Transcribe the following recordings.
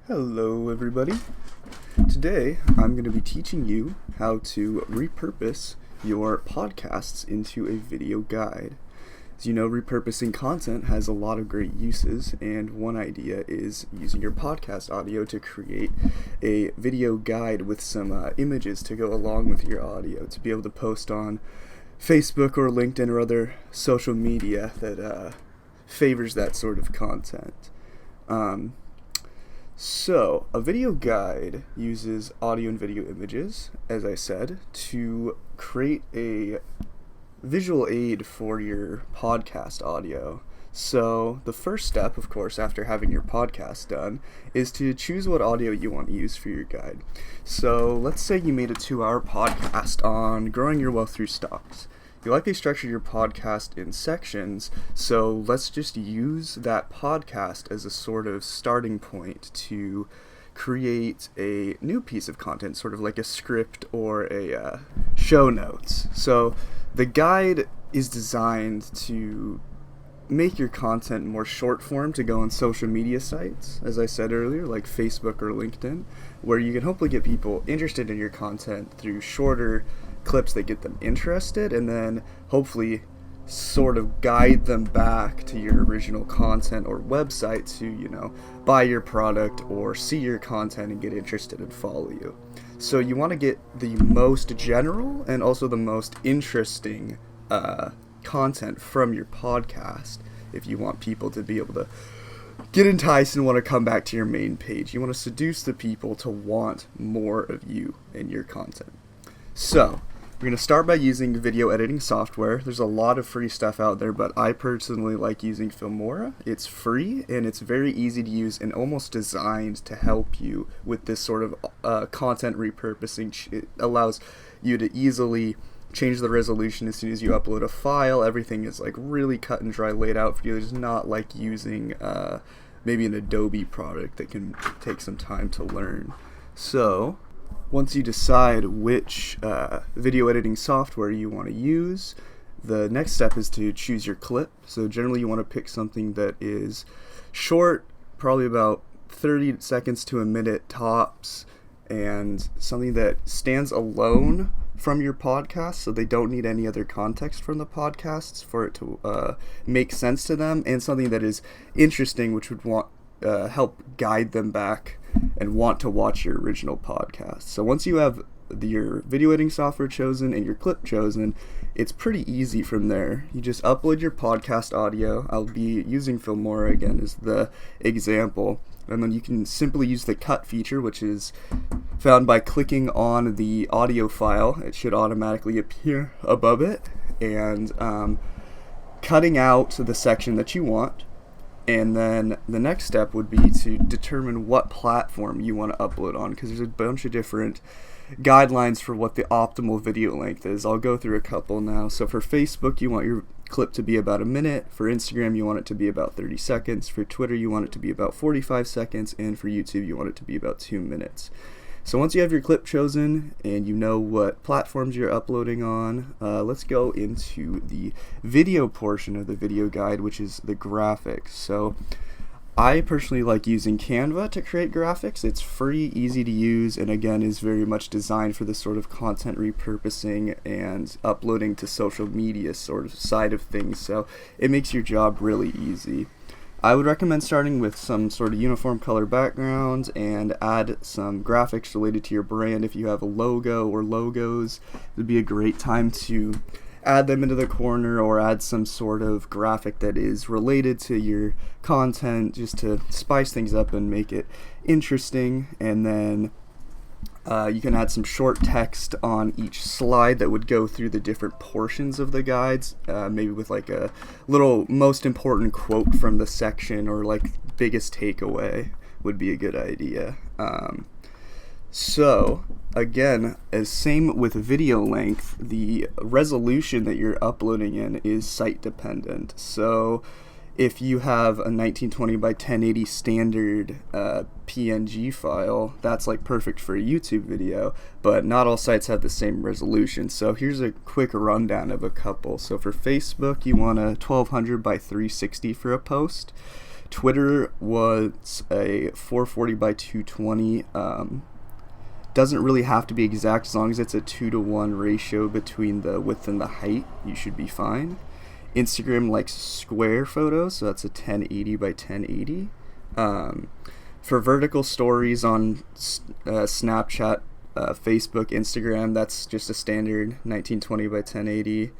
Hello everybody. Today I'm going to be teaching you how to repurpose your podcasts into a video guide. As you know, repurposing content has a lot of great uses, and one idea is using your podcast audio to create a video guide with some images to go along with your audio to be able to post on Facebook or LinkedIn or other social media that favors that sort of content. So, a video guide uses audio and video images, as I said, to create a visual aid for your podcast audio. So, the first step, of course, after having your podcast done, is to choose what audio you want to use for your guide. So, let's say you made a 2-hour podcast on growing your wealth through stocks. You likely structured your podcast in sections, so let's just use that podcast as a sort of starting point to create a new piece of content, sort of like a script or a show notes. So the guide is designed to make your content more short form to go on social media sites, as I said earlier, like Facebook or LinkedIn, where you can hopefully get people interested in your content through shorter clips that get them interested, and then hopefully sort of guide them back to your original content or website to, buy your product or see your content and get interested and follow you. So you want to get the most general and also the most interesting content from your podcast if you want people to be able to get enticed and want to come back to your main page. You want to seduce the people to want more of you and your content. So we're going to start by using video editing software. There's a lot of free stuff out there, but I personally like using Filmora. It's free and it's very easy to use and almost designed to help you with this sort of content repurposing. It allows you to easily change the resolution as soon as you upload a file. Everything is like really cut and dry laid out for you. It's not like using maybe an Adobe product that can take some time to learn. So once you decide which video editing software you want to use, the next step is to choose your clip. So generally you want to pick something that is short, probably about 30 seconds to a minute tops, and something that stands alone from your podcast, so they don't need any other context from the podcasts for it to make sense to them, and something that is interesting, which would help guide them back and want to watch your original podcast. So once you have your video editing software chosen and your clip chosen, it's pretty easy from there. You just upload your podcast audio. I'll be using Filmora again as the example. And then you can simply use the cut feature, which is found by clicking on the audio file. It should automatically appear above it, and cutting out the section that you want. And then the next step would be to determine what platform you want to upload on, because there's a bunch of different guidelines for what the optimal video length is. I'll go through a couple now. So for Facebook, you want your clip to be about a minute. For Instagram, you want it to be about 30 seconds. For Twitter, you want it to be about 45 seconds. And for YouTube, you want it to be about 2 minutes. So once you have your clip chosen and you know what platforms you're uploading on, let's go into the video portion of the video guide, which is the graphics. So I personally like using Canva to create graphics. It's free, easy to use, and again is very much designed for this sort of content repurposing and uploading to social media sort of side of things. So it makes your job really easy. I would recommend starting with some sort of uniform color background and add some graphics related to your brand. If you have a logo or logos, it would be a great time to add them into the corner or add some sort of graphic that is related to your content just to spice things up and make it interesting. And then you can add some short text on each slide that would go through the different portions of the guides, maybe with like a little most important quote from the section or like biggest takeaway would be a good idea. So again, as same with video length, the resolution that you're uploading in is site dependent. So if you have a 1920 by 1080 standard PNG file, that's like perfect for a YouTube video, but not all sites have the same resolution. So here's a quick rundown of a couple. So for Facebook, you want a 1200 by 360 for a post. Twitter was a 440 by 220. Doesn't really have to be exact. As long as it's a 2-to-1 ratio between the width and the height, you should be fine. Instagram likes square photos, so that's a 1080 by 1080. For vertical stories on Snapchat, Facebook, Instagram, that's just a standard 1920 by 1080.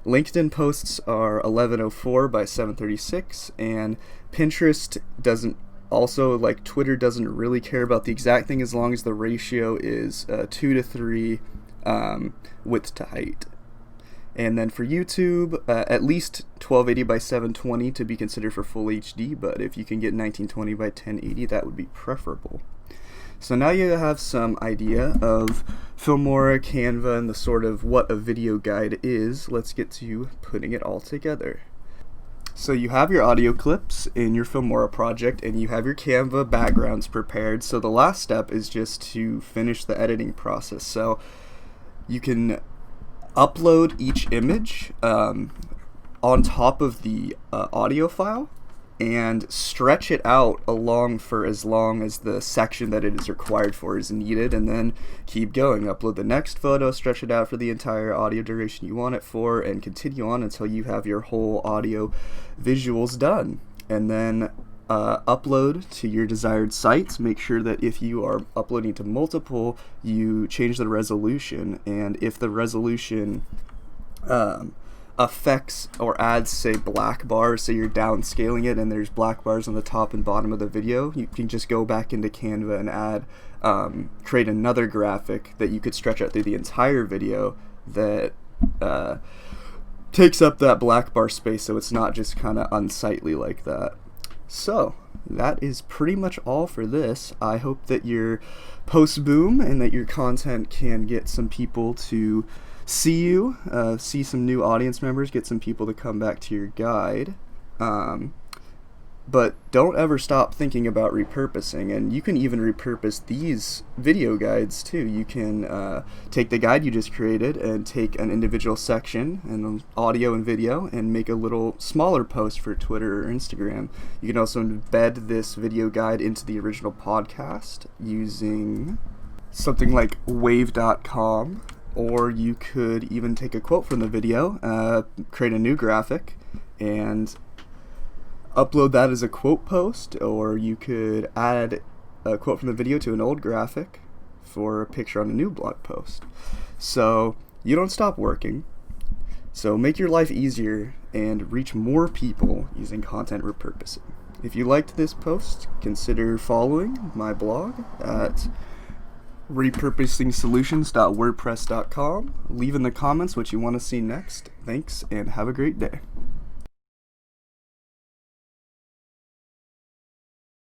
LinkedIn posts are 1104 by 736, and Pinterest doesn't, also like Twitter, doesn't really care about the exact thing as long as the ratio is 2-to-3 width to height. And then for YouTube, at least 1280 by 720 to be considered for full HD, but if you can get 1920 by 1080, that would be preferable. So now you have some idea of Filmora, Canva, and the sort of what a video guide is. Let's get to putting it all together. So you have your audio clips in your Filmora project, and you have your Canva backgrounds prepared. So the last step is just to finish the editing process. So you can upload each image on top of the audio file and stretch it out along for as long as the section that it is required for is needed, and then keep going. Upload the next photo, stretch it out for the entire audio duration you want it for, and continue on until you have your whole audio visuals done. And then upload to your desired sites. Make sure that if you are uploading to multiple, you change the resolution, and if the resolution affects or adds, say, black bars, say you're downscaling it and there's black bars on the top and bottom of the video, you can just go back into Canva and add, create another graphic that you could stretch out through the entire video that takes up that black bar space, so it's not just kind of unsightly like that. So that is pretty much all for this. I hope that your posts boom and that your content can get some people to see you, see some new audience members, get some people to come back to your guide. But don't ever stop thinking about repurposing, and you can even repurpose these video guides too. You can take the guide you just created and take an individual section and audio and video and make a little smaller post for Twitter or Instagram. You can also embed this video guide into the original podcast using something like wave.com, or you could even take a quote from the video, create a new graphic, and upload that as a quote post, or you could add a quote from the video to an old graphic for a picture on a new blog post. So you don't stop working. So make your life easier and reach more people using content repurposing. If you liked this post, consider following my blog at repurposingsolutions.wordpress.com. Leave in the comments what you want to see next. Thanks, and have a great day.